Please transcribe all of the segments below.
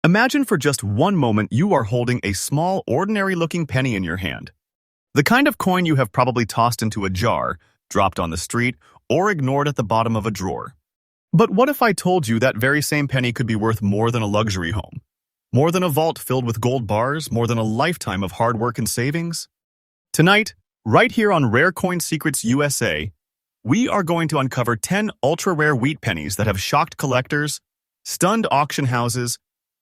Imagine for just one moment you are holding a small, ordinary-looking penny in your hand. The kind of coin you have probably tossed into a jar, dropped on the street, or ignored at the bottom of a drawer. But what if I told you that very same penny could be worth more than a luxury home? More than a vault filled with gold bars, more than a lifetime of hard work and savings? Tonight, right here on Rare Coin Secrets USA, we are going to uncover 10 ultra-rare wheat pennies that have shocked collectors, stunned auction houses,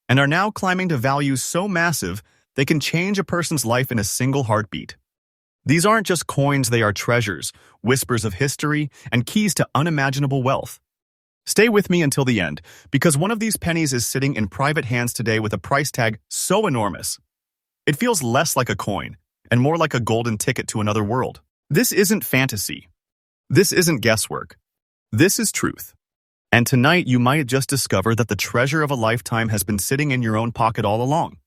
and are now climbing to values so massive they can change a person's life in a single heartbeat. These aren't just coins, they are treasures, whispers of history, and keys to unimaginable wealth. Stay with me until the end, because one of these pennies is sitting in private hands today with a price tag so enormous. It feels less like a coin, and more like a golden ticket to another world. This isn't fantasy. This isn't guesswork. This is truth. And tonight you might just discover that the treasure of a lifetime has been sitting in your own pocket all along.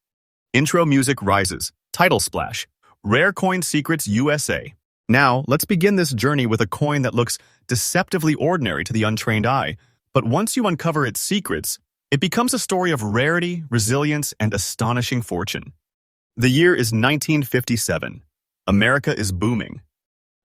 Intro music rises. Title splash. Rare Coin Secrets USA. Now, let's begin this journey with a coin that looks deceptively ordinary to the untrained eye, but once you uncover its secrets, it becomes a story of rarity, resilience, and astonishing fortune. The year is 1957. America is booming.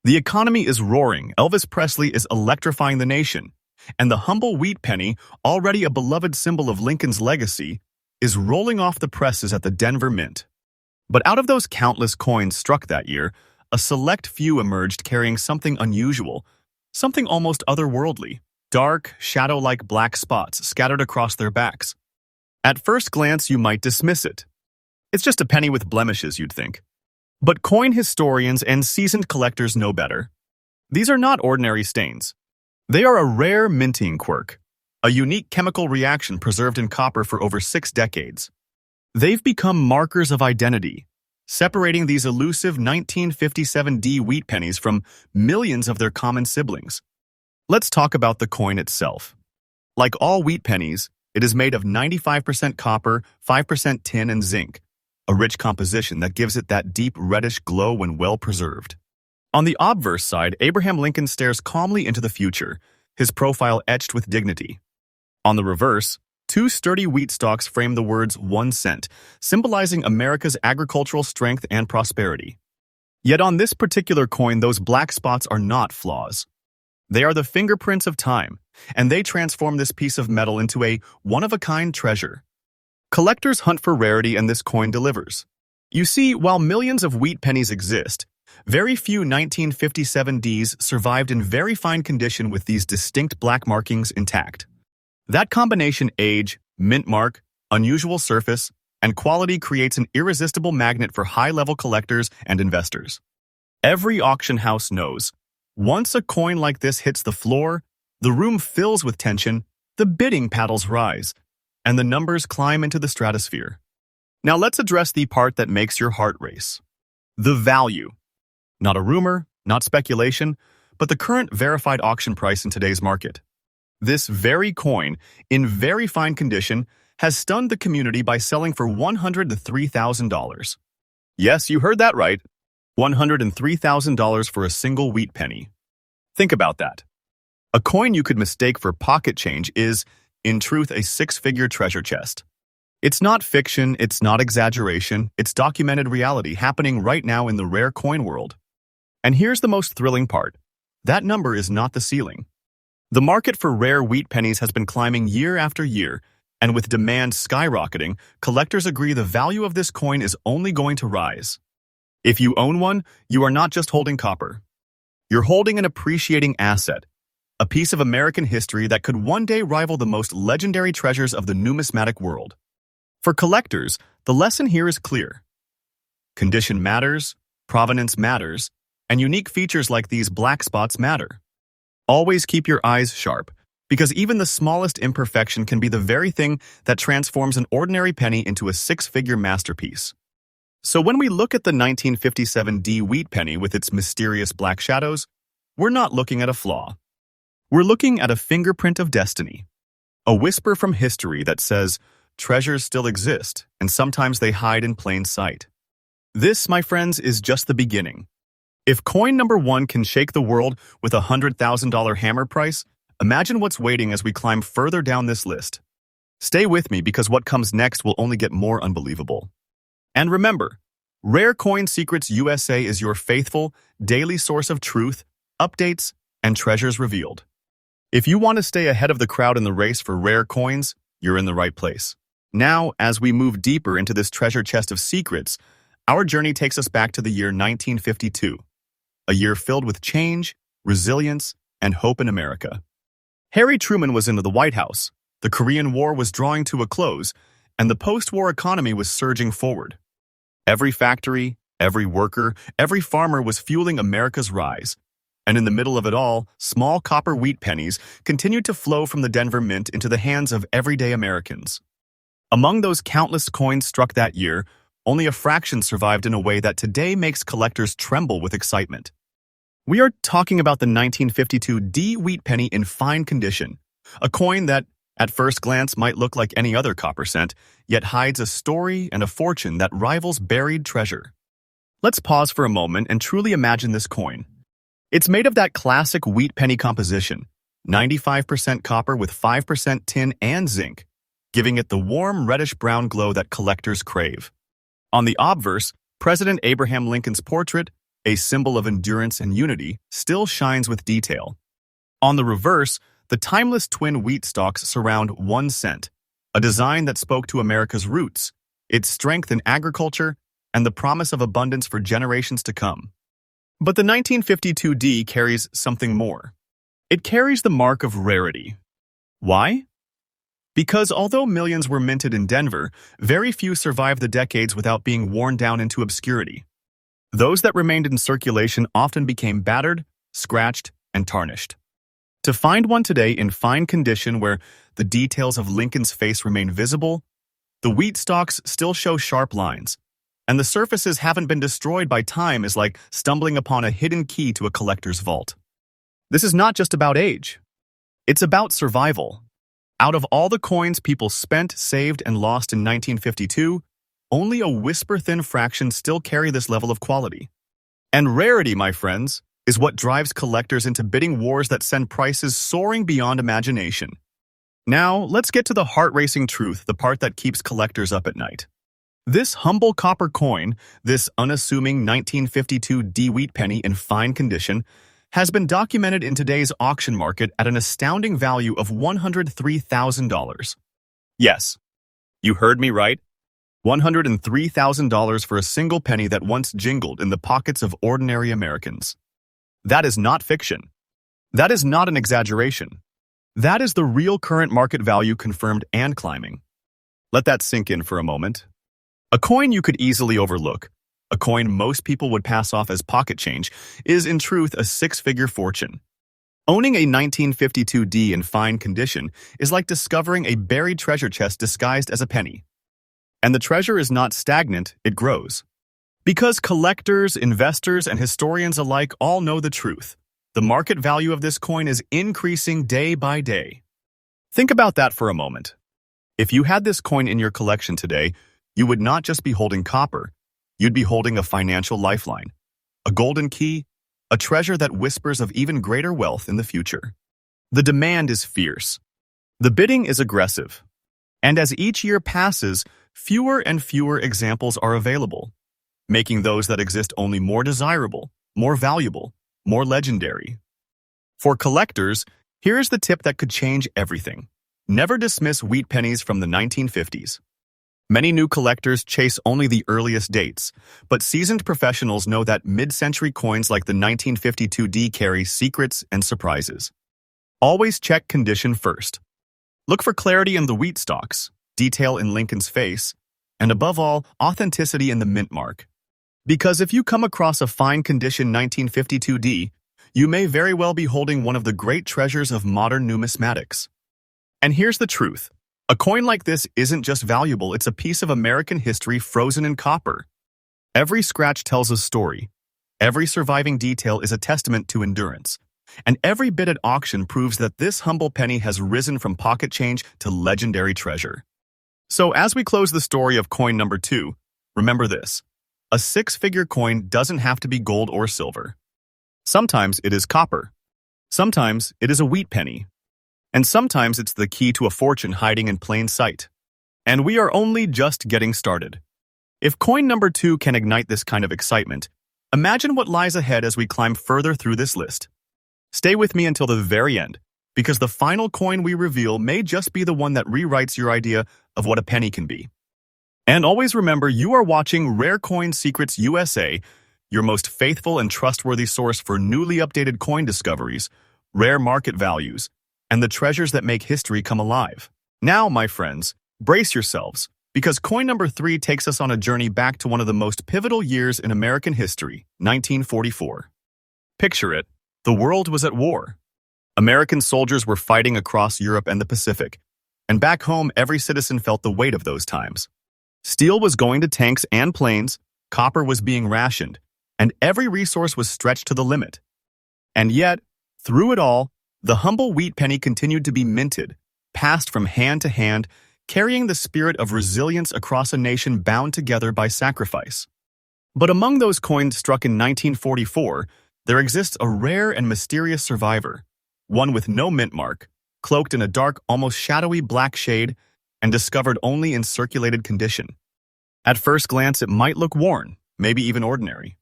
The economy is roaring. Elvis Presley is electrifying the nation. And the humble wheat penny, already a beloved symbol of Lincoln's legacy, is rolling off the presses at the Denver Mint. But out of those countless coins struck that year, a select few emerged carrying something unusual, something almost otherworldly, dark, shadow-like black spots scattered across their backs. At first glance, you might dismiss it. It's just a penny with blemishes, you'd think. But coin historians and seasoned collectors know better. These are not ordinary stains. They are a rare minting quirk, a unique chemical reaction preserved in copper for over 6 decades. They've become markers of identity, separating these elusive 1957D wheat pennies from millions of their common siblings. Let's talk about the coin itself. Like all wheat pennies, it is made of 95% copper, 5% tin, and zinc, a rich composition that gives it that deep reddish glow when well preserved. On the obverse side, Abraham Lincoln stares calmly into the future, his profile etched with dignity. On the reverse, 2 sturdy wheat stalks frame the words 1 cent, symbolizing America's agricultural strength and prosperity. Yet on this particular coin, those black spots are not flaws. They are the fingerprints of time, and they transform this piece of metal into a one-of-a-kind treasure. Collectors hunt for rarity, and this coin delivers. You see, while millions of wheat pennies exist, very few 1957Ds survived in very fine condition with these distinct black markings intact. That combination age, mint mark, unusual surface, and quality creates an irresistible magnet for high-level collectors and investors. Every auction house knows, once a coin like this hits the floor, the room fills with tension, the bidding paddles rise, and the numbers climb into the stratosphere. Now let's address the part that makes your heart race. The value. Not a rumor, not speculation, but the current verified auction price in today's market. This very coin, in very fine condition, has stunned the community by selling for $103,000. Yes, you heard that right. $103,000 for a single wheat penny. Think about that. A coin you could mistake for pocket change is, in truth, a 6-figure treasure chest. It's not fiction, it's not exaggeration, it's documented reality happening right now in the rare coin world. And here's the most thrilling part. That number is not the ceiling. The market for rare wheat pennies has been climbing year after year, and with demand skyrocketing, collectors agree the value of this coin is only going to rise. If you own one, you are not just holding copper. You're holding an appreciating asset, a piece of American history that could one day rival the most legendary treasures of the numismatic world. For collectors, the lesson here is clear. Condition matters, provenance matters, and unique features like these black spots matter. Always keep your eyes sharp, because even the smallest imperfection can be the very thing that transforms an ordinary penny into a 6-figure masterpiece. So when we look at the 1957D wheat penny with its mysterious black shadows, we're not looking at a flaw. We're looking at a fingerprint of destiny, a whisper from history that says treasures still exist, and sometimes they hide in plain sight. This, my friends, is just the beginning. If coin number 1 can shake the world with a $100,000 hammer price, imagine what's waiting as we climb further down this list. Stay with me because what comes next will only get more unbelievable. And remember, Rare Coin Secrets USA is your faithful, daily source of truth, updates, and treasures revealed. If you want to stay ahead of the crowd in the race for rare coins, you're in the right place. Now, as we move deeper into this treasure chest of secrets, our journey takes us back to the year 1952, a year filled with change, resilience, and hope in America. Harry Truman was in the White House, the Korean War was drawing to a close, and the post-war economy was surging forward. Every factory, every worker, every farmer was fueling America's rise. And in the middle of it all, small copper wheat pennies continued to flow from the Denver Mint into the hands of everyday Americans. Among those countless coins struck that year, only a fraction survived in a way that today makes collectors tremble with excitement. We are talking about the 1952 D wheat penny in fine condition, a coin that, at first glance, might look like any other copper cent, yet hides a story and a fortune that rivals buried treasure. Let's pause for a moment and truly imagine this coin. It's made of that classic wheat penny composition, 95% copper with 5% tin and zinc, giving it the warm reddish-brown glow that collectors crave. On the obverse, President Abraham Lincoln's portrait, a symbol of endurance and unity, still shines with detail. On the reverse, the timeless twin wheat stalks surround 1 cent, a design that spoke to America's roots, its strength in agriculture, and the promise of abundance for generations to come. But the 1952 D carries something more. It carries the mark of rarity. Why? Because although millions were minted in Denver, very few survived the decades without being worn down into obscurity. Those that remained in circulation often became battered, scratched, and tarnished. To find one today in fine condition where the details of Lincoln's face remain visible, the wheat stalks still show sharp lines, and the surfaces haven't been destroyed by time is like stumbling upon a hidden key to a collector's vault. This is not just about age. It's about survival. Out of all the coins people spent, saved, and lost in 1952, only a whisper-thin fraction still carry this level of quality. And rarity, my friends, is what drives collectors into bidding wars that send prices soaring beyond imagination. Now, let's get to the heart-racing truth, the part that keeps collectors up at night. This humble copper coin, this unassuming 1952 D wheat penny in fine condition, has been documented in today's auction market at an astounding value of $103,000. Yes, you heard me right. $103,000 for a single penny that once jingled in the pockets of ordinary Americans. That is not fiction. That is not an exaggeration. That is the real current market value confirmed and climbing. Let that sink in for a moment. A coin you could easily overlook, a coin most people would pass off as pocket change, is in truth a six-figure fortune. Owning a 1952 D in fine condition is like discovering a buried treasure chest disguised as a penny. And the treasure is not stagnant, it grows. Because collectors, investors, and historians alike all know the truth. The market value of this coin is increasing day by day. Think about that for a moment. If you had this coin in your collection today, you would not just be holding copper, you'd be holding a financial lifeline, a golden key, a treasure that whispers of even greater wealth in the future. The demand is fierce. The bidding is aggressive. And as each year passes, fewer and fewer examples are available, making those that exist only more desirable, more valuable, more legendary. For collectors, here is the tip that could change everything. Never dismiss wheat pennies from the 1950s. Many new collectors chase only the earliest dates, but seasoned professionals know that mid-century coins like the 1952 D carry secrets and surprises. Always check condition first. Look for clarity in the wheat stalks, detail in Lincoln's face, and above all, authenticity in the mint mark. Because if you come across a fine condition 1952 D, you may very well be holding one of the great treasures of modern numismatics. And here's the truth. A coin like this isn't just valuable, it's a piece of American history frozen in copper. Every scratch tells a story. Every surviving detail is a testament to endurance. And every bid at auction proves that this humble penny has risen from pocket change to legendary treasure. So as we close the story of coin number 2, remember this. A six-figure coin doesn't have to be gold or silver. Sometimes it is copper. Sometimes it is a wheat penny. And sometimes it's the key to a fortune hiding in plain sight. And we are only just getting started. If coin number 2 can ignite this kind of excitement, imagine what lies ahead as we climb further through this list. Stay with me until the very end, because the final coin we reveal may just be the one that rewrites your idea of what a penny can be. And always remember, you are watching Rare Coin Secrets USA, your most faithful and trustworthy source for newly updated coin discoveries, rare market values, and the treasures that make history come alive. Now, my friends, brace yourselves, because coin number 3 takes us on a journey back to one of the most pivotal years in American history, 1944. Picture it, the world was at war. American soldiers were fighting across Europe and the Pacific, and back home every citizen felt the weight of those times. Steel was going to tanks and planes, copper was being rationed, and every resource was stretched to the limit. And yet, through it all, the humble wheat penny continued to be minted, passed from hand to hand, carrying the spirit of resilience across a nation bound together by sacrifice. But among those coins struck in 1944, there exists a rare and mysterious survivor, one with no mint mark, cloaked in a dark, almost shadowy black shade, and discovered only in circulated condition. At first glance, it might look worn, maybe even ordinary.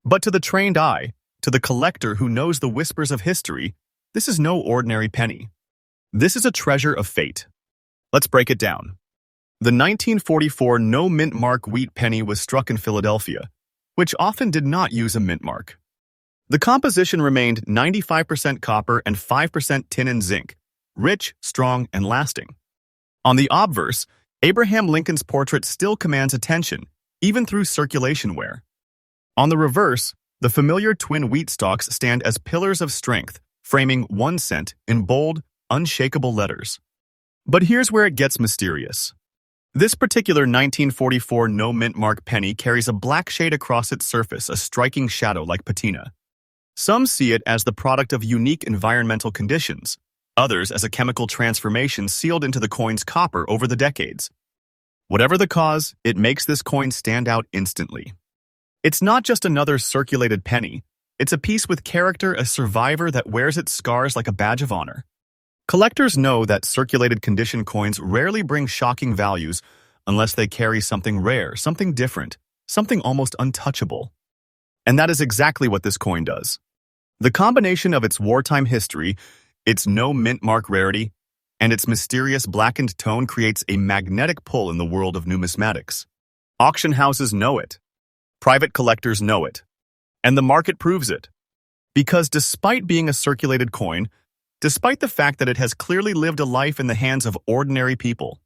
But to the trained eye, to the collector who knows the whispers of history, this is no ordinary penny. This is a treasure of fate. Let's break it down. The 1944 no mint mark wheat penny was struck in Philadelphia, which often did not use a mint mark. The composition remained 95% copper and 5% tin and zinc, rich, strong, and lasting. On the obverse, Abraham Lincoln's portrait still commands attention, even through circulation wear. On the reverse, the familiar twin wheat stalks stand as pillars of strength, framing 1 cent in bold, unshakable letters. But here's where it gets mysterious. This particular 1944 no mint mark penny carries a black shade across its surface, a striking shadow like patina. Some see it as the product of unique environmental conditions, others as a chemical transformation sealed into the coin's copper over the decades. Whatever the cause, it makes this coin stand out instantly. It's not just another circulated penny, it's a piece with character, a survivor that wears its scars like a badge of honor. Collectors know that circulated condition coins rarely bring shocking values unless they carry something rare, something different, something almost untouchable. And that is exactly what this coin does. The combination of its wartime history, its no mint mark rarity, and its mysterious blackened tone creates a magnetic pull in the world of numismatics. Auction houses know it. Private collectors know it. And the market proves it. Because despite being a circulated coin, despite the fact that it has clearly lived a life in the hands of ordinary people,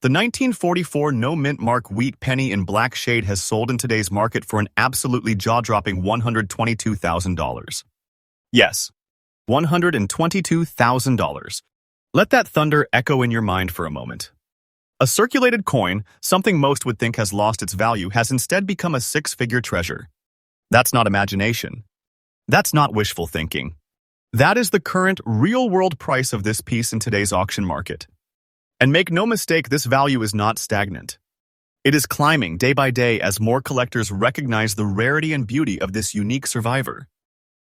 the 1944 no mint mark wheat penny in black shade has sold in today's market for an absolutely jaw-dropping $122,000. Yes, $122,000. Let that thunder echo in your mind for a moment. A circulated coin, something most would think has lost its value, has instead become a 6-figure treasure. That's not imagination. That's not wishful thinking. That is the current real-world price of this piece in today's auction market. And make no mistake, this value is not stagnant. It is climbing day by day as more collectors recognize the rarity and beauty of this unique survivor.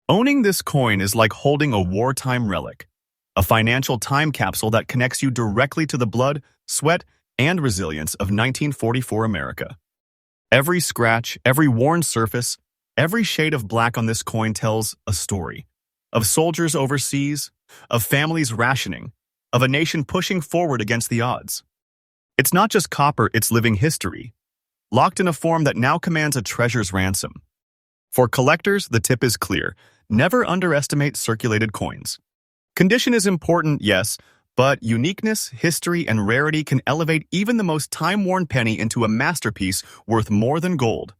Owning this coin is like holding a wartime relic, a financial time capsule that connects you directly to the blood, sweat, and resilience of 1944 America. Every scratch, every worn surface, every shade of black on this coin tells a story. Of soldiers overseas, of families rationing, of a nation pushing forward against the odds. It's not just copper, it's living history, locked in a form that now commands a treasure's ransom. For collectors, the tip is clear. Never underestimate circulated coins. Condition is important, yes, but uniqueness, history, and rarity can elevate even the most time-worn penny into a masterpiece worth more than gold.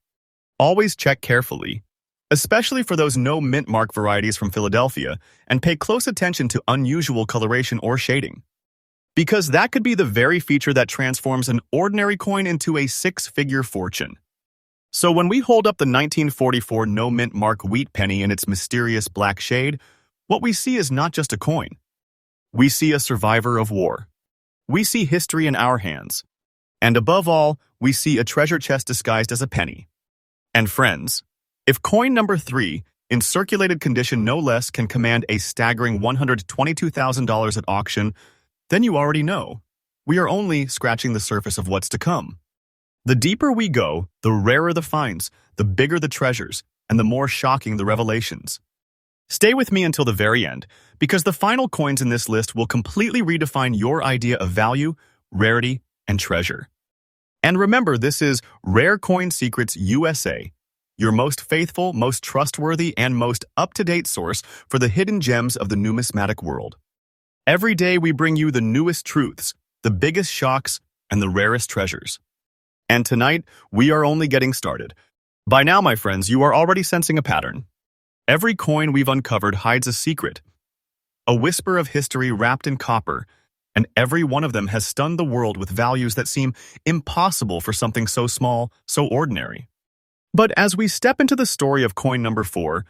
Always check carefully, especially for those no mint mark varieties from Philadelphia, and pay close attention to unusual coloration or shading. Because that could be the very feature that transforms an ordinary coin into a 6-figure fortune. So when we hold up the 1944 no mint mark wheat penny in its mysterious black shade, what we see is not just a coin. We see a survivor of war. We see history in our hands. And above all, we see a treasure chest disguised as a penny. And friends, if coin number 3, in circulated condition no less, can command a staggering $122,000 at auction, then you already know. We are only scratching the surface of what's to come. The deeper we go, the rarer the finds, the bigger the treasures, and the more shocking the revelations. Stay with me until the very end, because the final coins in this list will completely redefine your idea of value, rarity, and treasure. And remember, this is Rare Coin Secrets USA, your most faithful, most trustworthy, and most up-to-date source for the hidden gems of the numismatic world. Every day we bring you the newest truths, the biggest shocks, and the rarest treasures. And tonight, we are only getting started. By now, my friends, you are already sensing a pattern. Every coin we've uncovered hides a secret, a whisper of history wrapped in copper, and every one of them has stunned the world with values that seem impossible for something so small, so ordinary. But as we step into the story of coin number 4,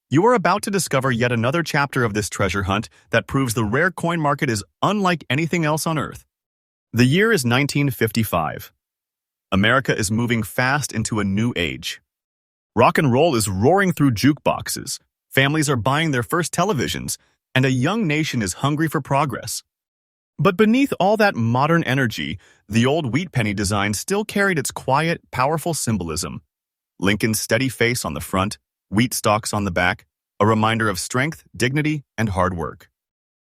you are about to discover yet another chapter of this treasure hunt that proves the rare coin market is unlike anything else on Earth. The year is 1955. America is moving fast into a new age. Rock and roll is roaring through jukeboxes, families are buying their first televisions, and a young nation is hungry for progress. But beneath all that modern energy, the old wheat penny design still carried its quiet, powerful symbolism. Lincoln's steady face on the front, wheat stalks on the back, a reminder of strength, dignity, and hard work.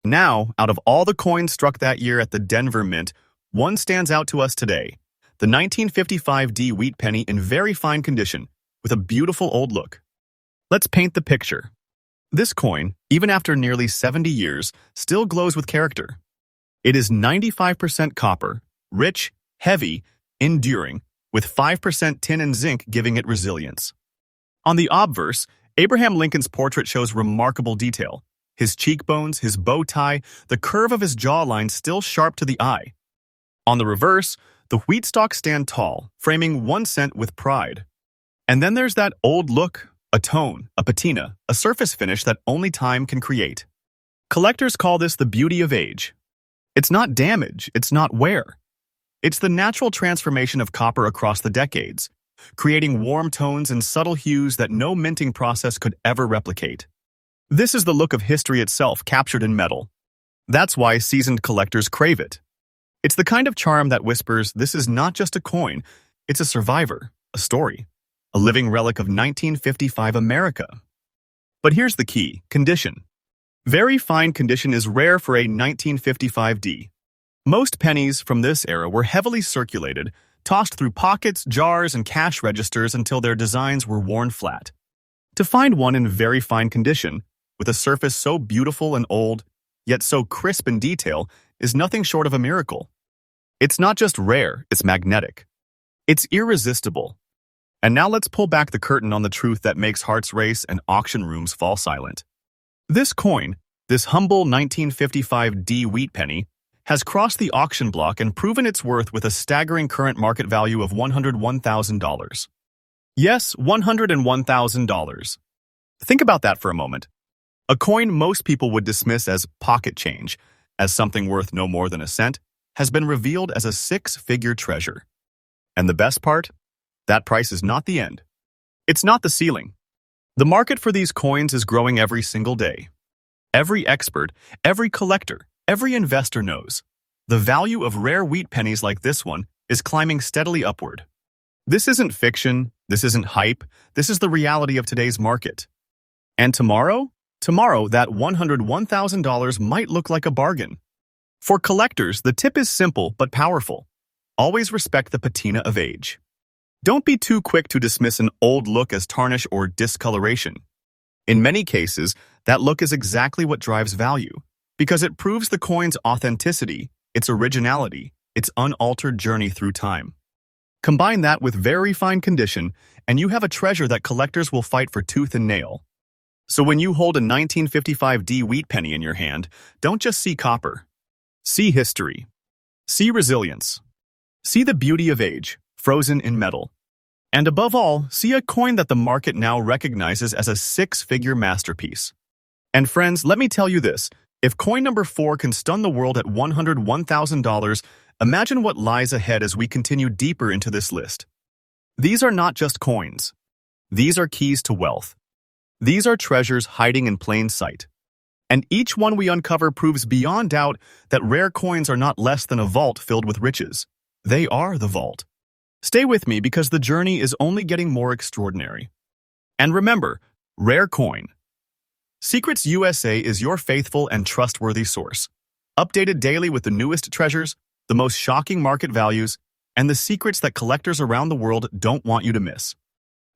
Now, out of all the coins struck that year at the Denver Mint, one stands out to us today, the 1955 D wheat penny in very fine condition, with a beautiful old look. Let's paint the picture. This coin, even after nearly 70 years, still glows with character. It is 95% copper, rich, heavy, enduring, with 5% tin and zinc giving it resilience. On the obverse, Abraham Lincoln's portrait shows remarkable detail. His cheekbones, his bow tie, the curve of his jawline still sharp to the eye. On the reverse, the wheat stalks stand tall, framing 1 cent with pride. And then there's that old look, a tone, a patina, a surface finish that only time can create. Collectors call this the beauty of age. It's not damage, it's not wear. It's the natural transformation of copper across the decades, creating warm tones and subtle hues that no minting process could ever replicate. This is the look of history itself captured in metal. That's why seasoned collectors crave it. It's the kind of charm that whispers, this is not just a coin, it's a survivor, a story, a living relic of 1955 America. But here's the key, condition. Very fine condition is rare for a 1955 D. Most pennies from this era were heavily circulated, tossed through pockets, jars, and cash registers until their designs were worn flat. To find one in very fine condition, with a surface so beautiful and old, yet so crisp in detail, is nothing short of a miracle. It's not just rare, it's magnetic. It's irresistible. And now let's pull back the curtain on the truth that makes hearts race and auction rooms fall silent. This coin, this humble 1955 D wheat penny, has crossed the auction block and proven its worth with a staggering current market value of $101,000. Yes, $101,000. Think about that for a moment. A coin most people would dismiss as pocket change, as something worth no more than a cent, has been revealed as a 6-figure treasure. And the best part? That price is not the end. It's not the ceiling. The market for these coins is growing every single day. Every expert, every collector, every investor knows the value of rare wheat pennies like this one is climbing steadily upward. This isn't fiction, this isn't hype, this is the reality of today's market. And tomorrow? Tomorrow, that $101,000 might look like a bargain. For collectors, the tip is simple but powerful. Always respect the patina of age. Don't be too quick to dismiss an old look as tarnish or discoloration. In many cases, that look is exactly what drives value, because it proves the coin's authenticity, its originality, its unaltered journey through time. Combine that with very fine condition, and you have a treasure that collectors will fight for tooth and nail. So when you hold a 1955 D wheat penny in your hand, don't just see copper. See history. See resilience. See the beauty of age, frozen in metal. And above all, see a coin that the market now recognizes as a 6-figure masterpiece. And friends, let me tell you this, if coin number 4 can stun the world at $101,000, imagine what lies ahead as we continue deeper into this list. These are not just coins. These are keys to wealth. These are treasures hiding in plain sight. And each one we uncover proves beyond doubt that rare coins are not less than a vault filled with riches. They are the vault. Stay with me because the journey is only getting more extraordinary. And remember, rare coin. Secrets USA is your faithful and trustworthy source. Updated daily with the newest treasures, the most shocking market values, and the secrets that collectors around the world don't want you to miss.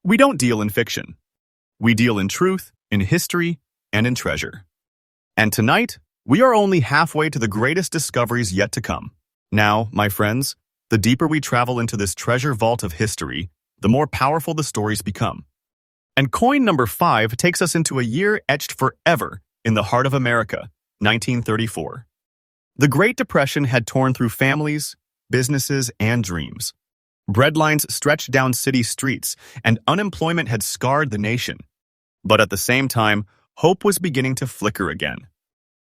We don't deal in fiction. We deal in truth, in history, and in treasure. And tonight, we are only halfway to the greatest discoveries yet to come. Now, my friends, the deeper we travel into this treasure vault of history, the more powerful the stories become. And coin number 5 takes us into a year etched forever in the heart of America, 1934. The Great Depression had torn through families, businesses, and dreams. Breadlines stretched down city streets, and unemployment had scarred the nation. But at the same time, hope was beginning to flicker again.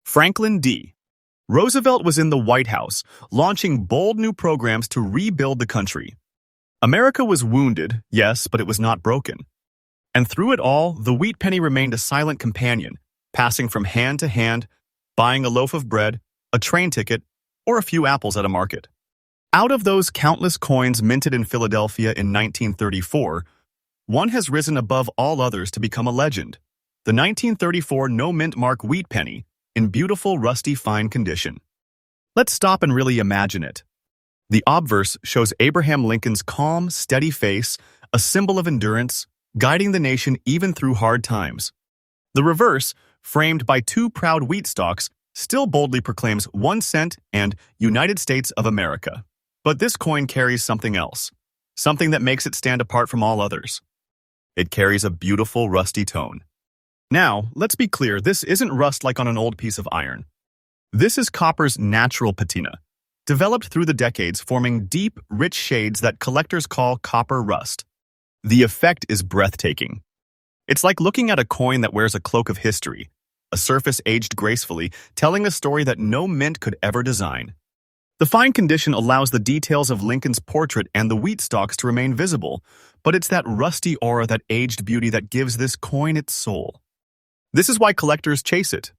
Franklin D. Roosevelt was in the White House, launching bold new programs to rebuild the country. America was wounded, yes, but it was not broken. And through it all, the wheat penny remained a silent companion, passing from hand to hand, buying a loaf of bread, a train ticket, or a few apples at a market. Out of those countless coins minted in Philadelphia in 1934, one has risen above all others to become a legend. The 1934 no-mint mark wheat penny, in beautiful, rusty, fine condition. Let's stop and really imagine it. The obverse shows Abraham Lincoln's calm, steady face, a symbol of endurance, guiding the nation even through hard times. The reverse, framed by 2 proud wheat stalks, still boldly proclaims 1 cent and United States of America. But this coin carries something else, something that makes it stand apart from all others. It carries a beautiful rusty tone. Now, let's be clear, this isn't rust like on an old piece of iron. This is copper's natural patina, developed through the decades, forming deep, rich shades that collectors call copper rust. The effect is breathtaking. It's like looking at a coin that wears a cloak of history, a surface aged gracefully, telling a story that no mint could ever design. The fine condition allows the details of Lincoln's portrait and the wheat stalks to remain visible, but it's that rusty aura, that aged beauty that gives this coin its soul. This is why collectors chase it.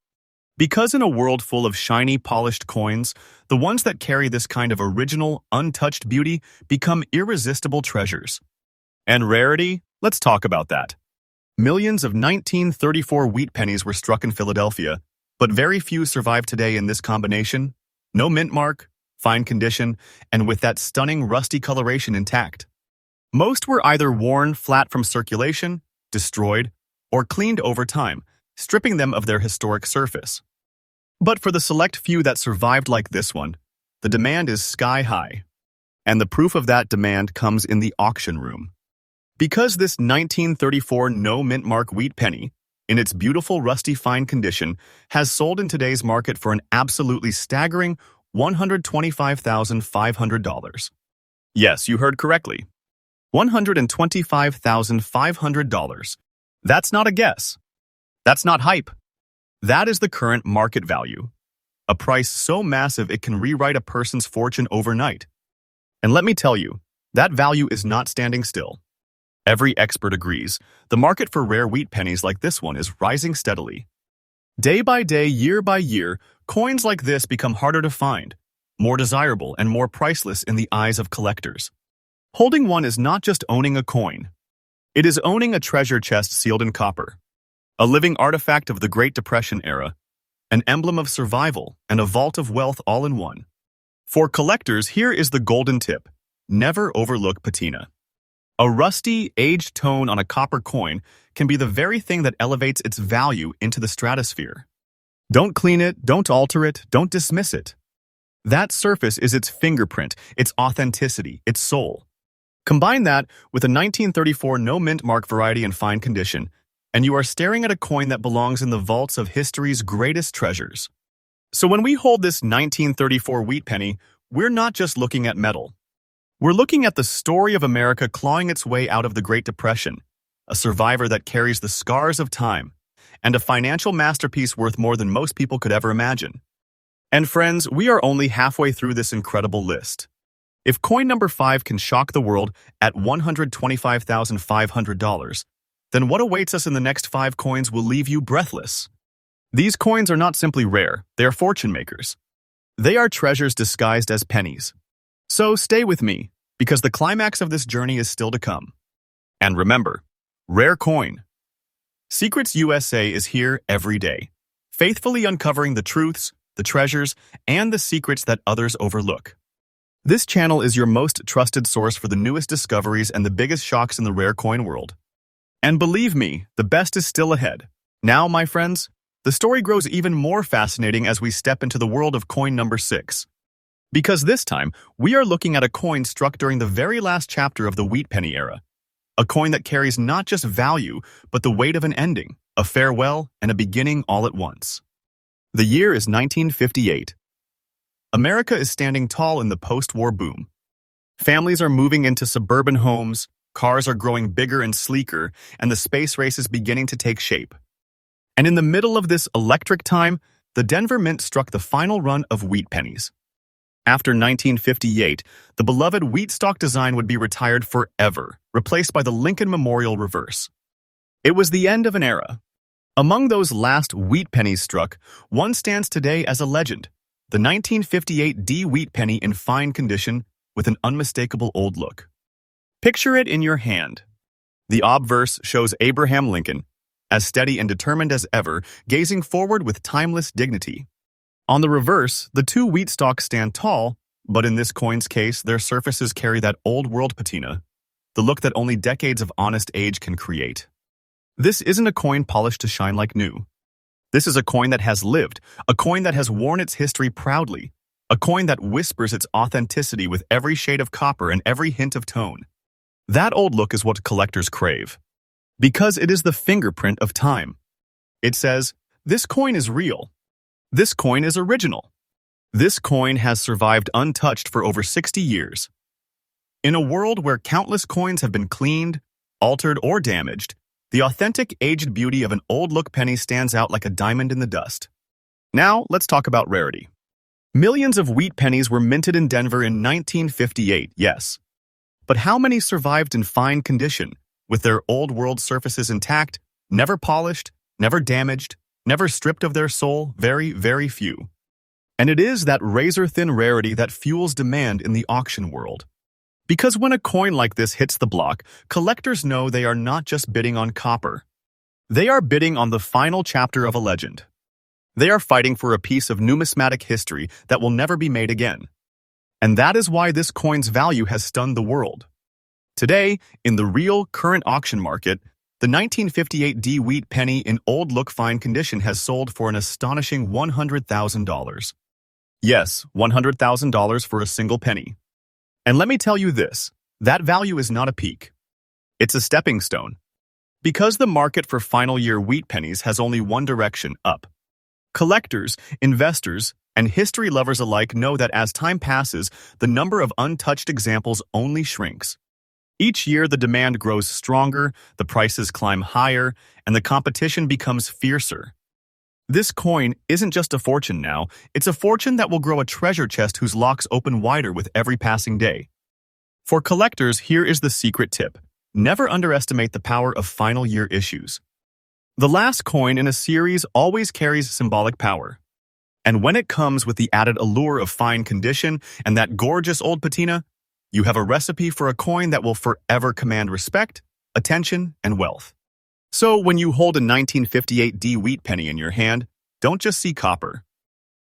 Because in a world full of shiny, polished coins, the ones that carry this kind of original, untouched beauty become irresistible treasures. And rarity? Let's talk about that. Millions of 1934 wheat pennies were struck in Philadelphia, but very few survive today in this combination. No mint mark, fine condition, and with that stunning rusty coloration intact. Most were either worn flat from circulation, destroyed, or cleaned over time, stripping them of their historic surface. But for the select few that survived like this one, the demand is sky high. And the proof of that demand comes in the auction room. Because this 1934 no-mint mark wheat penny, in its beautiful rusty fine condition, has sold in today's market for an absolutely staggering $125,500. Yes, you heard correctly. $125,500. That's not a guess. That's not hype. That is the current market value. A price so massive it can rewrite a person's fortune overnight. And let me tell you, that value is not standing still. Every expert agrees, the market for rare wheat pennies like this one is rising steadily. Day by day, year by year, coins like this become harder to find, more desirable and more priceless in the eyes of collectors. Holding one is not just owning a coin. It is owning a treasure chest sealed in copper, a living artifact of the Great Depression era, an emblem of survival and a vault of wealth all in one. For collectors, here is the golden tip. Never overlook patina. A rusty, aged tone on a copper coin can be the very thing that elevates its value into the stratosphere. Don't clean it, don't alter it, don't dismiss it. That surface is its fingerprint, its authenticity, its soul. Combine that with a 1934 no-mint mark variety in fine condition, and you are staring at a coin that belongs in the vaults of history's greatest treasures. So when we hold this 1934 wheat penny, we're not just looking at metal. We're looking at the story of America clawing its way out of the Great Depression, a survivor that carries the scars of time, and a financial masterpiece worth more than most people could ever imagine. And friends, we are only halfway through this incredible list. If coin number 5 can shock the world at $125,500, then what awaits us in the next 5 coins will leave you breathless. These coins are not simply rare, they are fortune makers. They are treasures disguised as pennies. So stay with me, because the climax of this journey is still to come. And remember, rare coin. Secrets USA is here every day, faithfully uncovering the truths, the treasures, and the secrets that others overlook. This channel is your most trusted source for the newest discoveries and the biggest shocks in the rare coin world. And believe me, the best is still ahead. Now, my friends, the story grows even more fascinating as we step into the world of coin number 6. Because this time, we are looking at a coin struck during the very last chapter of the wheat penny era. A coin that carries not just value, but the weight of an ending, a farewell, and a beginning all at once. The year is 1958. America is standing tall in the post-war boom. Families are moving into suburban homes, cars are growing bigger and sleeker, and the space race is beginning to take shape. And in the middle of this electric time, the Denver Mint struck the final run of wheat pennies. After 1958, the beloved wheat stock design would be retired forever, replaced by the Lincoln Memorial reverse. It was the end of an era. Among those last wheat pennies struck, one stands today as a legend, the 1958 D wheat penny in fine condition with an unmistakable old look. Picture it in your hand. The obverse shows Abraham Lincoln, as steady and determined as ever, gazing forward with timeless dignity. On the reverse, the 2 wheat stalks stand tall, but in this coin's case, their surfaces carry that old-world patina, the look that only decades of honest age can create. This isn't a coin polished to shine like new. This is a coin that has lived, a coin that has worn its history proudly, a coin that whispers its authenticity with every shade of copper and every hint of tone. That old look is what collectors crave, because it is the fingerprint of time. It says, this coin is real. This coin is original. This coin has survived untouched for over 60 years. In a world where countless coins have been cleaned, altered, or damaged, the authentic aged beauty of an old-look penny stands out like a diamond in the dust. Now, let's talk about rarity. Millions of wheat pennies were minted in Denver in 1958, yes. But how many survived in fine condition, with their old-world surfaces intact, never polished, never damaged, never stripped of their soul? Very, very few. And it is that razor-thin rarity that fuels demand in the auction world. Because when a coin like this hits the block, collectors know they are not just bidding on copper. They are bidding on the final chapter of a legend. They are fighting for a piece of numismatic history that will never be made again. And that is why this coin's value has stunned the world. Today, in the real, current auction market, the 1958 D wheat penny in old-look fine condition has sold for an astonishing $100,000. Yes, $100,000 for a single penny. And let me tell you this, that value is not a peak. It's a stepping stone. Because the market for final year wheat pennies has only one direction, up. Collectors, investors, and history lovers alike know that as time passes, the number of untouched examples only shrinks. Each year, the demand grows stronger, the prices climb higher, and the competition becomes fiercer. This coin isn't just a fortune now, it's a fortune that will grow a treasure chest whose locks open wider with every passing day. For collectors, here is the secret tip. Never underestimate the power of final year issues. The last coin in a series always carries symbolic power. And when it comes with the added allure of fine condition and that gorgeous old patina, you have a recipe for a coin that will forever command respect, attention, and wealth. So when you hold a 1958 D wheat penny in your hand, don't just see copper.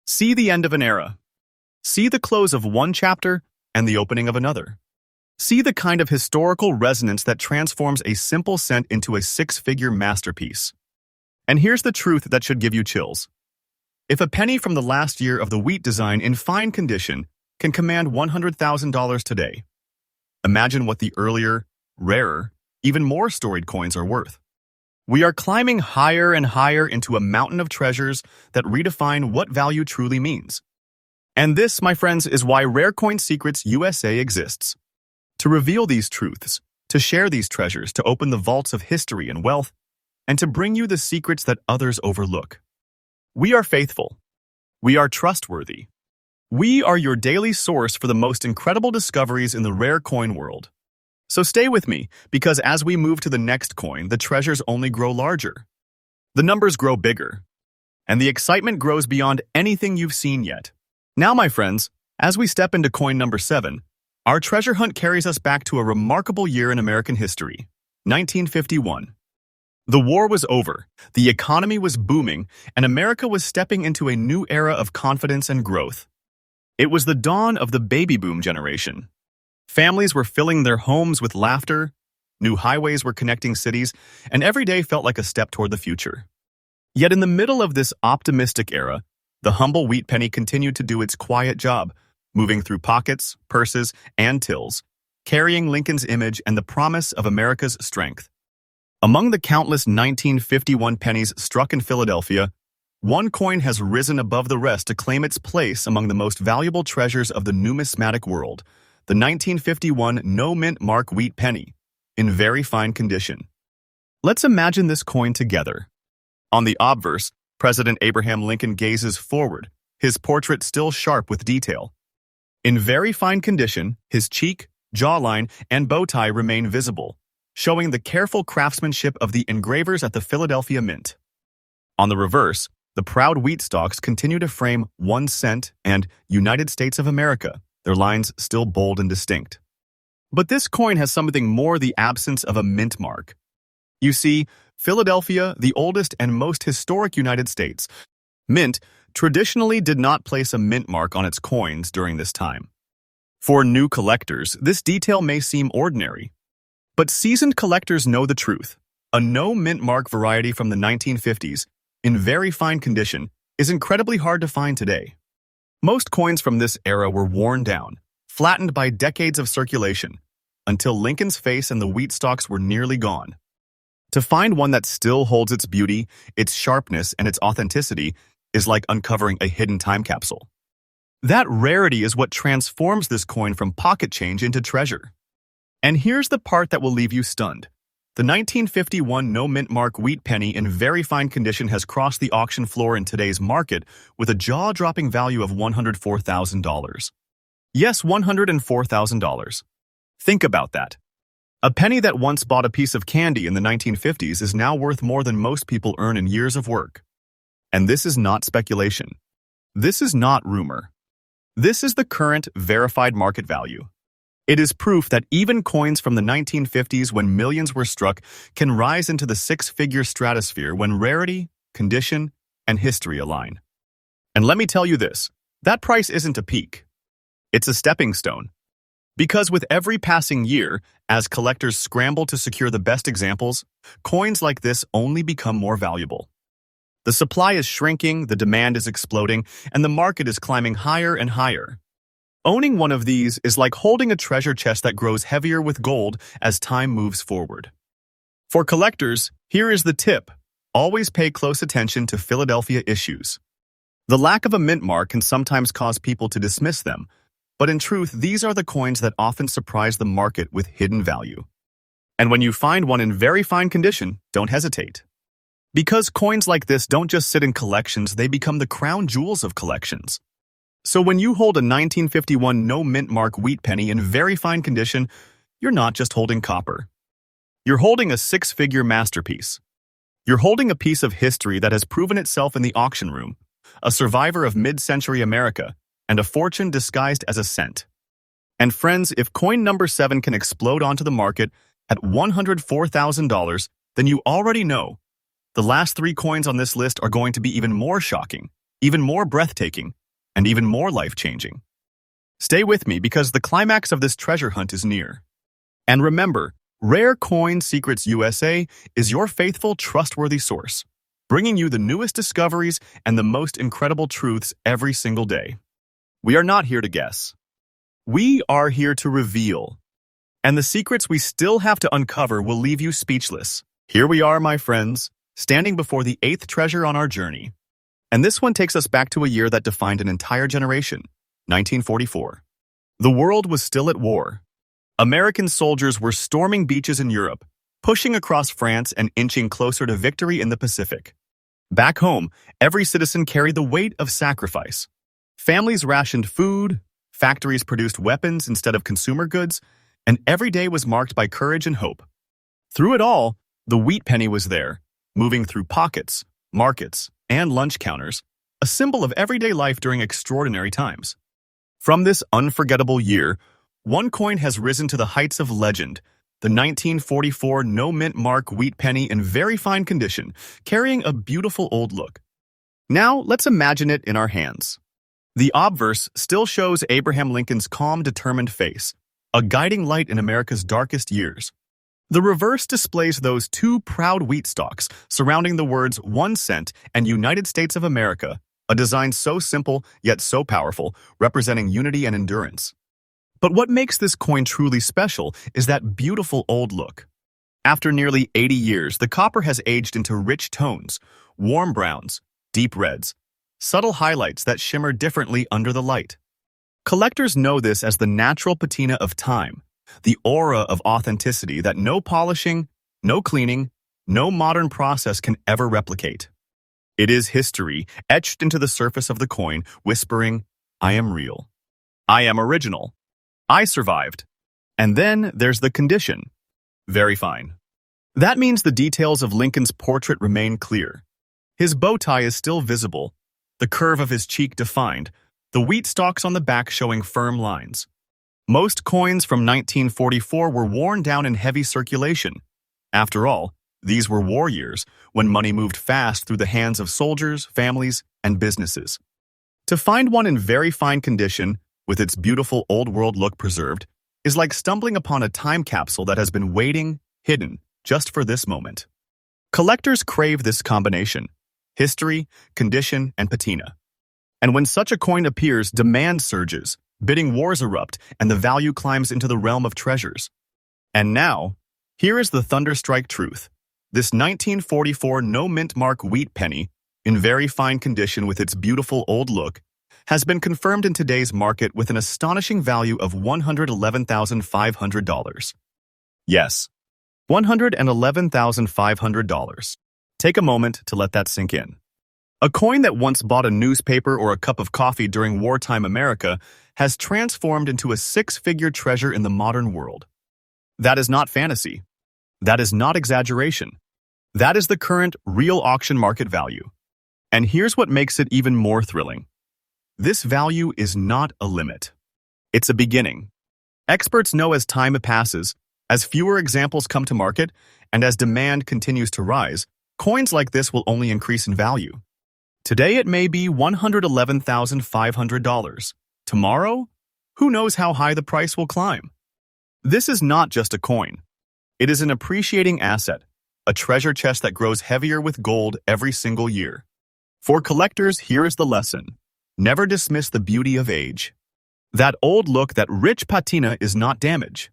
See the end of an era. See the close of one chapter and the opening of another. See the kind of historical resonance that transforms a simple cent into a 6-figure masterpiece. And here's the truth that should give you chills. If a penny from the last year of the wheat design in fine condition can command $100,000 today, imagine what the earlier, rarer, even more storied coins are worth. We are climbing higher and higher into a mountain of treasures that redefine what value truly means. And this, my friends, is why Rare Coin Secrets USA exists. To reveal these truths, to share these treasures, to open the vaults of history and wealth, and to bring you the secrets that others overlook. We are faithful. We are trustworthy. We are your daily source for the most incredible discoveries in the rare coin world. So stay with me, because as we move to the next coin, the treasures only grow larger. The numbers grow bigger, and the excitement grows beyond anything you've seen yet. Now, my friends, as we step into coin number 7, our treasure hunt carries us back to a remarkable year in American history, 1951. The war was over, the economy was booming, and America was stepping into a new era of confidence and growth. It was the dawn of the baby boom generation. Families were filling their homes with laughter, new highways were connecting cities, and every day felt like a step toward the future. Yet in the middle of this optimistic era, the humble wheat penny continued to do its quiet job, moving through pockets, purses, and tills, carrying Lincoln's image and the promise of America's strength. Among the countless 1951 pennies struck in Philadelphia, one coin has risen above the rest to claim its place among the most valuable treasures of the numismatic world, the 1951 no-mint mark wheat penny, in very fine condition. Let's imagine this coin together. On the obverse, President Abraham Lincoln gazes forward, his portrait still sharp with detail. In very fine condition, his cheek, jawline, and bow tie remain visible, showing the careful craftsmanship of the engravers at the Philadelphia Mint. On the reverse, the proud wheat stalks continue to frame 1 cent and United States of America, their lines still bold and distinct. But this coin has something more: the absence of a mint mark. You see, Philadelphia, the oldest and most historic United States mint, traditionally did not place a mint mark on its coins during this time. For new collectors, this detail may seem ordinary, but seasoned collectors know the truth. A no mint mark variety from the 1950s, in very fine condition, is incredibly hard to find today. Most coins from this era were worn down, flattened by decades of circulation, until Lincoln's face and the wheat stalks were nearly gone. To find one that still holds its beauty, its sharpness, and its authenticity is like uncovering a hidden time capsule. That rarity is what transforms this coin from pocket change into treasure. And here's the part that will leave you stunned. The 1951 no-mint mark wheat penny in very fine condition has crossed the auction floor in today's market with a jaw-dropping value of $104,000. Yes, $104,000. Think about that. A penny that once bought a piece of candy in the 1950s is now worth more than most people earn in years of work. And this is not speculation. This is not rumor. This is the current verified market value. It is proof that even coins from the 1950s, when millions were struck, can rise into the six-figure stratosphere when rarity, condition, and history align. And let me tell you this, that price isn't a peak. It's a stepping stone. Because with every passing year, as collectors scramble to secure the best examples, coins like this only become more valuable. The supply is shrinking, the demand is exploding, and the market is climbing higher and higher. Owning one of these is like holding a treasure chest that grows heavier with gold as time moves forward. For collectors, here is the tip. Always pay close attention to Philadelphia issues. The lack of a mint mark can sometimes cause people to dismiss them, but in truth, these are the coins that often surprise the market with hidden value. And when you find one in very fine condition, don't hesitate. Because coins like this don't just sit in collections, they become the crown jewels of collections. So when you hold a 1951 no-mint mark wheat penny in very fine condition, you're not just holding copper. You're holding a six-figure masterpiece. You're holding a piece of history that has proven itself in the auction room, a survivor of mid-century America, and a fortune disguised as a cent. And friends, if coin number 7 can explode onto the market at $104,000, then you already know the last 3 coins on this list are going to be even more shocking, even more breathtaking, and even more life-changing. Stay with me because the climax of this treasure hunt is near. And remember, Rare Coin Secrets USA is your faithful, trustworthy source, bringing you the newest discoveries and the most incredible truths every single day. We are not here to guess. We are here to reveal. And the secrets we still have to uncover will leave you speechless. Here we are, my friends, standing before the 8th treasure on our journey. And this one takes us back to a year that defined an entire generation, 1944. The world was still at war. American soldiers were storming beaches in Europe, pushing across France and inching closer to victory in the Pacific. Back home, every citizen carried the weight of sacrifice. Families rationed food, factories produced weapons instead of consumer goods, and every day was marked by courage and hope. Through it all, the wheat penny was there, moving through pockets, markets, and lunch counters, a symbol of everyday life during extraordinary times. From this unforgettable year, one coin has risen to the heights of legend, the 1944 no-mint mark wheat penny in very fine condition, carrying a beautiful old look. Now, let's imagine it in our hands. The obverse still shows Abraham Lincoln's calm, determined face, a guiding light in America's darkest years. The reverse displays those two proud wheat stalks surrounding the words 1 cent and United States of America, a design so simple yet so powerful, representing unity and endurance. But what makes this coin truly special is that beautiful old look. After nearly 80 years, the copper has aged into rich tones, warm browns, deep reds, subtle highlights that shimmer differently under the light. Collectors know this as the natural patina of time, the aura of authenticity that no polishing, no cleaning, no modern process can ever replicate. It is history etched into the surface of the coin, whispering, "I am real. I am original. I survived." And then there's the condition. Very fine. That means the details of Lincoln's portrait remain clear. His bow tie is still visible, the curve of his cheek defined, the wheat stalks on the back showing firm lines. Most coins from 1944 were worn down in heavy circulation. After all, these were war years, when money moved fast through the hands of soldiers, families, and businesses. To find one in very fine condition, with its beautiful old-world look preserved, is like stumbling upon a time capsule that has been waiting, hidden, just for this moment. Collectors crave this combination: history, condition, and patina. And when such a coin appears, demand surges, bidding wars erupt, and the value climbs into the realm of treasures. And now, here is the thunderstrike truth. This 1944 no-mint mark wheat penny, in very fine condition with its beautiful old look, has been confirmed in today's market with an astonishing value of $111,500. Yes, $111,500. Take a moment to let that sink in. A coin that once bought a newspaper or a cup of coffee during wartime America has transformed into a six-figure treasure in the modern world. That is not fantasy. That is not exaggeration. That is the current real auction market value. And here's what makes it even more thrilling. This value is not a limit. It's a beginning. Experts know as time passes, as fewer examples come to market, and as demand continues to rise, coins like this will only increase in value. Today it may be $111,500. Tomorrow, who knows how high the price will climb? This is not just a coin. It is an appreciating asset, a treasure chest that grows heavier with gold every single year. For collectors, here is the lesson. Never dismiss the beauty of age. That old look, that rich patina is not damage.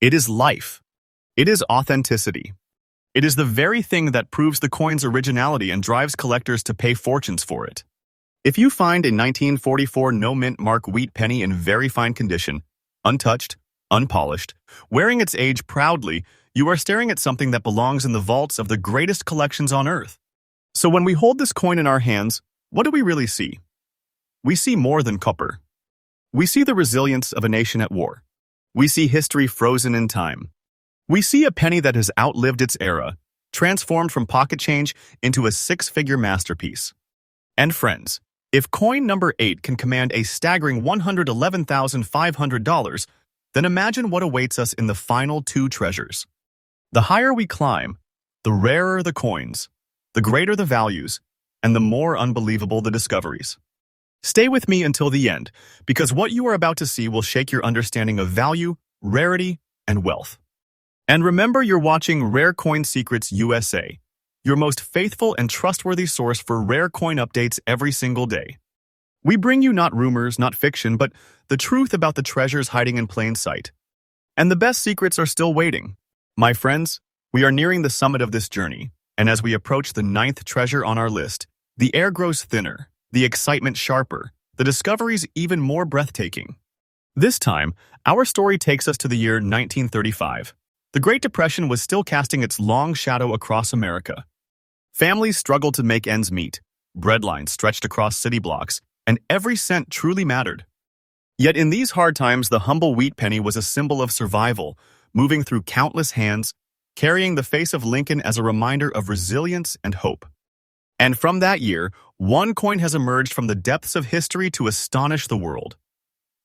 It is life. It is authenticity. It is the very thing that proves the coin's originality and drives collectors to pay fortunes for it. If you find a 1944 no-mint mark wheat penny in very fine condition, untouched, unpolished, wearing its age proudly, you are staring at something that belongs in the vaults of the greatest collections on earth. So when we hold this coin in our hands, what do we really see? We see more than copper. We see the resilience of a nation at war. We see history frozen in time. We see a penny that has outlived its era, transformed from pocket change into a six-figure masterpiece. And friends, if coin number 8 can command a staggering $111,500, then imagine what awaits us in the final two treasures. The higher we climb, the rarer the coins, the greater the values, and the more unbelievable the discoveries. Stay with me until the end, because what you are about to see will shake your understanding of value, rarity, and wealth. And remember, you're watching Rare Coin Secrets USA, your most faithful and trustworthy source for rare coin updates every single day. We bring you not rumors, not fiction, but the truth about the treasures hiding in plain sight. And the best secrets are still waiting. My friends, we are nearing the summit of this journey, and as we approach the 9th treasure on our list, the air grows thinner, the excitement sharper, the discoveries even more breathtaking. This time, our story takes us to the year 1935. The Great Depression was still casting its long shadow across America. Families struggled to make ends meet, bread lines stretched across city blocks, and every cent truly mattered. Yet in these hard times, the humble wheat penny was a symbol of survival, moving through countless hands, carrying the face of Lincoln as a reminder of resilience and hope. And from that year, one coin has emerged from the depths of history to astonish the world.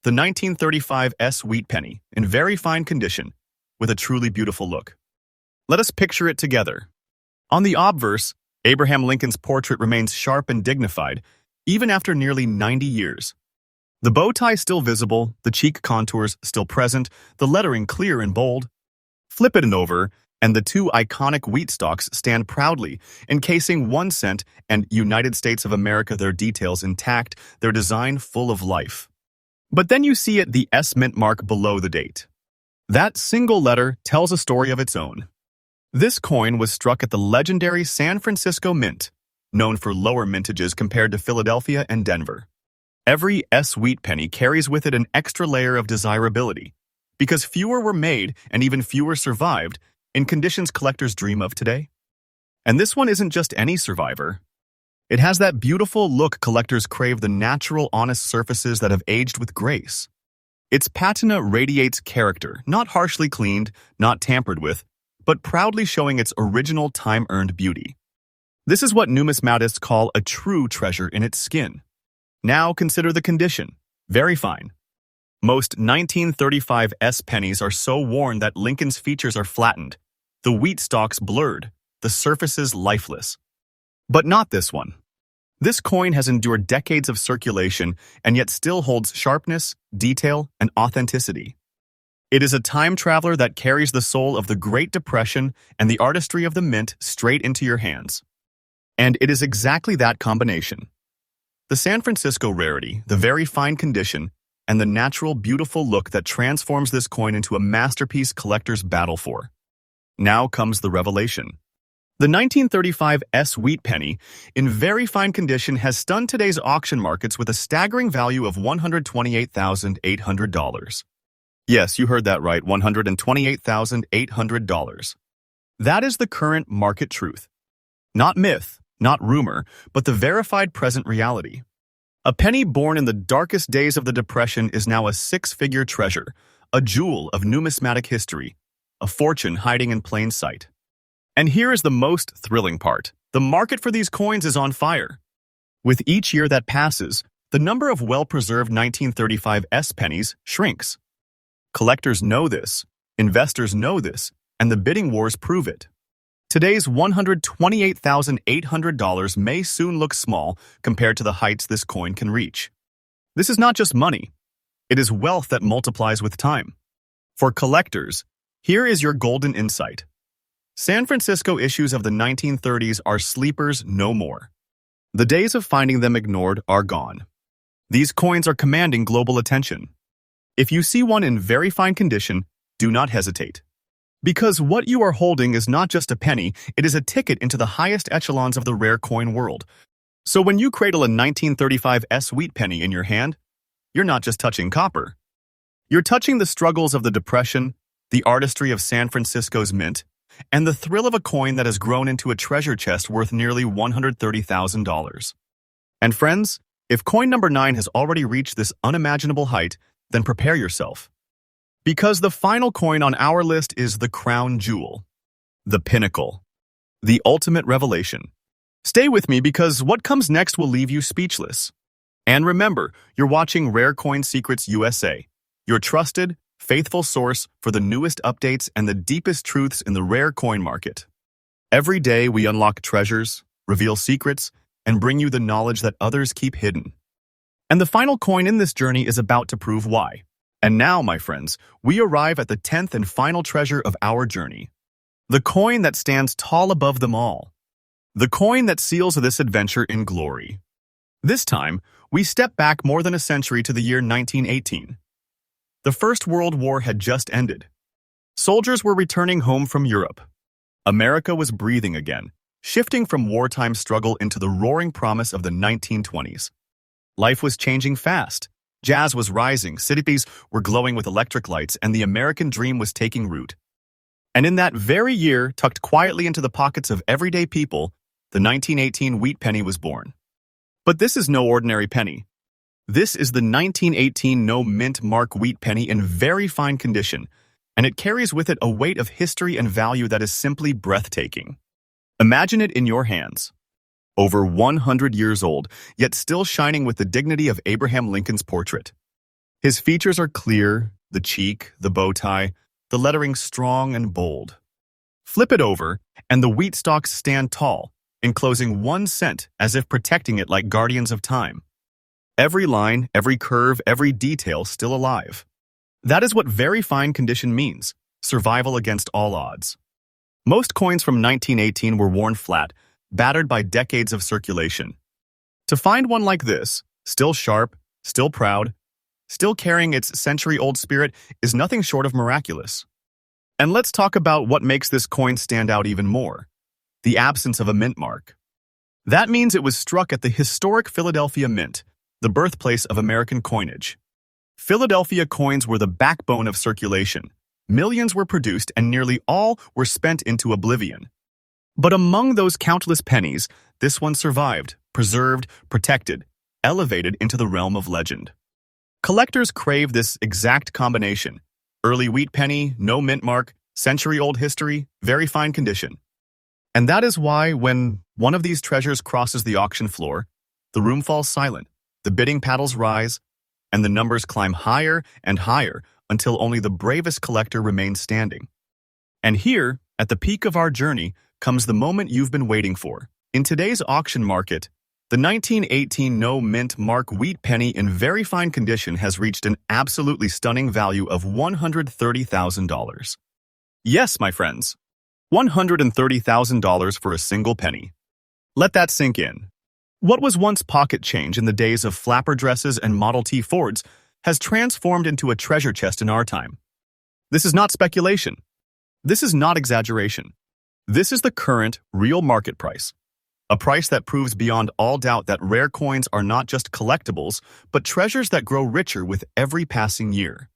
The 1935 wheat penny, in very fine condition, with a truly beautiful look. Let us picture it together. On the obverse, Abraham Lincoln's portrait remains sharp and dignified, even after nearly 90 years. The bow tie still visible, the cheek contours still present, the lettering clear and bold. Flip it over, and the two iconic wheat stalks stand proudly, encasing 1 cent and United States of America, their details intact, their design full of life. But then you see the S mint mark below the date. That single letter tells a story of its own. This coin was struck at the legendary San Francisco Mint, known for lower mintages compared to Philadelphia and Denver. Every wheat penny carries with it an extra layer of desirability, because fewer were made and even fewer survived in conditions collectors dream of today. And this one isn't just any survivor. It has that beautiful look collectors crave, the natural, honest surfaces that have aged with grace. Its patina radiates character, not harshly cleaned, not tampered with, but proudly showing its original time-earned beauty. This is what numismatists call a true treasure in its skin. Now consider the condition. Very fine. Most 1935 pennies are so worn that Lincoln's features are flattened, the wheat stalks blurred, the surfaces lifeless. But not this one. This coin has endured decades of circulation and yet still holds sharpness, detail, and authenticity. It is a time traveler that carries the soul of the Great Depression and the artistry of the mint straight into your hands. And it is exactly that combination. The San Francisco rarity, the very fine condition, and the natural, beautiful look that transforms this coin into a masterpiece collectors battle for. Now comes the revelation. The 1935 wheat penny, in very fine condition, has stunned today's auction markets with a staggering value of $128,800. Yes, you heard that right, $128,800. That is the current market truth. Not myth, not rumor, but the verified present reality. A penny born in the darkest days of the Depression is now a six-figure treasure, a jewel of numismatic history, a fortune hiding in plain sight. And here is the most thrilling part. The market for these coins is on fire. With each year that passes, the number of well-preserved 1935 pennies shrinks. Collectors know this, investors know this, and the bidding wars prove it. Today's $128,800 may soon look small compared to the heights this coin can reach. This is not just money. It is wealth that multiplies with time. For collectors, here is your golden insight. San Francisco issues of the 1930s are sleepers no more. The days of finding them ignored are gone. These coins are commanding global attention. If you see one in very fine condition, do not hesitate. Because what you are holding is not just a penny, it is a ticket into the highest echelons of the rare coin world. So when you cradle a 1935 wheat penny in your hand, you're not just touching copper. You're touching the struggles of the Depression, the artistry of San Francisco's mint, and the thrill of a coin that has grown into a treasure chest worth nearly $130,000. And friends, if coin number 9 has already reached this unimaginable height, then prepare yourself. Because the final coin on our list is the crown jewel, the pinnacle, the ultimate revelation. Stay with me because what comes next will leave you speechless. And remember, you're watching Rare Coin Secrets USA, your trusted, faithful source for the newest updates and the deepest truths in the rare coin market. Every day we unlock treasures, reveal secrets, and bring you the knowledge that others keep hidden. And the final coin in this journey is about to prove why. And now, my friends, we arrive at the 10th and final treasure of our journey. The coin that stands tall above them all. The coin that seals this adventure in glory. This time, we step back more than a century to the year 1918. The First World War had just ended. Soldiers were returning home from Europe. America was breathing again, shifting from wartime struggle into the roaring promise of the 1920s. Life was changing fast. Jazz was rising, cities were glowing with electric lights, and the American dream was taking root. And in that very year, tucked quietly into the pockets of everyday people, the 1918 wheat penny was born. But this is no ordinary penny. This is the 1918 No Mint Mark wheat penny in very fine condition, and it carries with it a weight of history and value that is simply breathtaking. Imagine it in your hands. Over 100 years old, yet still shining with the dignity of Abraham Lincoln's portrait. His features are clear, the cheek, the bow tie, the lettering strong and bold. Flip it over, and the wheat stalks stand tall, enclosing 1 cent as if protecting it like guardians of time. Every line, every curve, every detail still alive. That is what very fine condition means, survival against all odds. Most coins from 1918 were worn flat, battered by decades of circulation. To find one like this, still sharp, still proud, still carrying its century-old spirit, is nothing short of miraculous. And let's talk about what makes this coin stand out even more: the absence of a mint mark. That means it was struck at the historic Philadelphia Mint, the birthplace of American coinage. Philadelphia coins were the backbone of circulation. Millions were produced and nearly all were spent into oblivion. But among those countless pennies, this one survived, preserved, protected, elevated into the realm of legend. Collectors crave this exact combination: early wheat penny, no mint mark, century-old history, very fine condition. And that is why when one of these treasures crosses the auction floor, the room falls silent, the bidding paddles rise, and the numbers climb higher and higher until only the bravest collector remains standing. And here, at the peak of our journey, comes the moment you've been waiting for. In today's auction market, the 1918 No Mint Mark wheat penny in very fine condition has reached an absolutely stunning value of $130,000. Yes, my friends, $130,000 for a single penny. Let that sink in. What was once pocket change in the days of flapper dresses and Model T Fords has transformed into a treasure chest in our time. This is not speculation. This is not exaggeration. This is the current, real market price. A price that proves beyond all doubt that rare coins are not just collectibles, but treasures that grow richer with every passing year.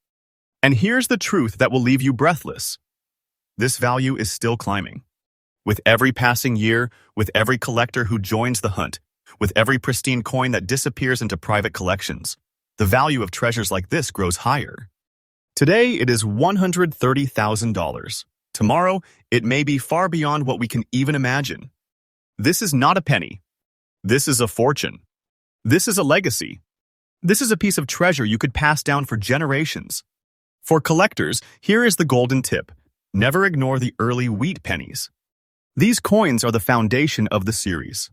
And here's the truth that will leave you breathless. This value is still climbing. With every passing year, with every collector who joins the hunt, with every pristine coin that disappears into private collections, the value of treasures like this grows higher. Today, it is $130,000. Tomorrow, it may be far beyond what we can even imagine. This is not a penny. This is a fortune. This is a legacy. This is a piece of treasure you could pass down for generations. For collectors, here is the golden tip: never ignore the early wheat pennies. These coins are the foundation of the series.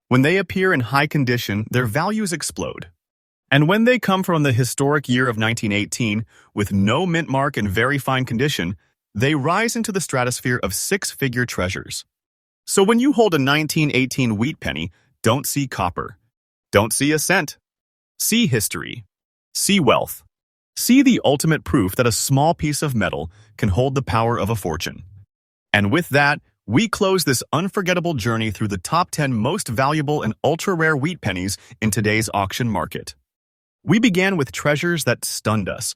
When they appear in high condition, their values explode. And when they come from the historic year of 1918, with no mint mark and very fine condition, they rise into the stratosphere of six-figure treasures. So when you hold a 1918 wheat penny, don't see copper. Don't see a cent. See history. See wealth. See the ultimate proof that a small piece of metal can hold the power of a fortune. And with that, we close this unforgettable journey through the top 10 most valuable and ultra-rare wheat pennies in today's auction market. We began with treasures that stunned us.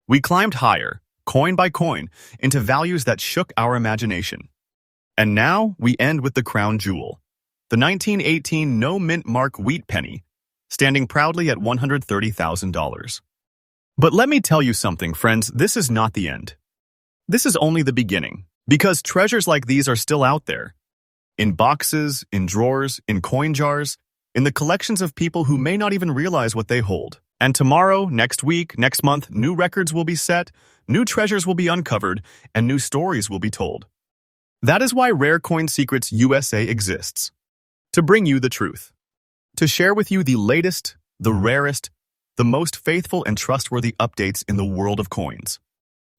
We climbed higher, coin by coin, into values that shook our imagination. And now we end with the crown jewel, the 1918 No Mint Mark wheat penny, standing proudly at $130,000. But let me tell you something, friends, this is not the end. This is only the beginning, because treasures like these are still out there. In boxes, in drawers, in coin jars, in the collections of people who may not even realize what they hold. And tomorrow, next week, next month, new records will be set, new treasures will be uncovered, and new stories will be told. That is why Rare Coin Secrets USA exists. To bring you the truth. To share with you the latest, the rarest, the most faithful and trustworthy updates in the world of coins.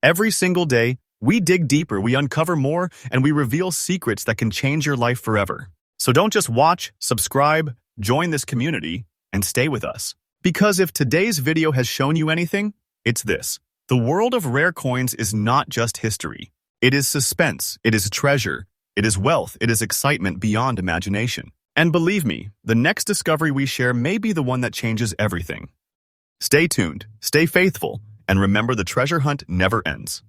Every single day, we dig deeper, we uncover more, and we reveal secrets that can change your life forever. So don't just watch, subscribe, join this community, and stay with us. Because if today's video has shown you anything, it's this. The world of rare coins is not just history. It is suspense, it is treasure, it is wealth, it is excitement beyond imagination. And believe me, the next discovery we share may be the one that changes everything. Stay tuned, stay faithful, and remember the treasure hunt never ends.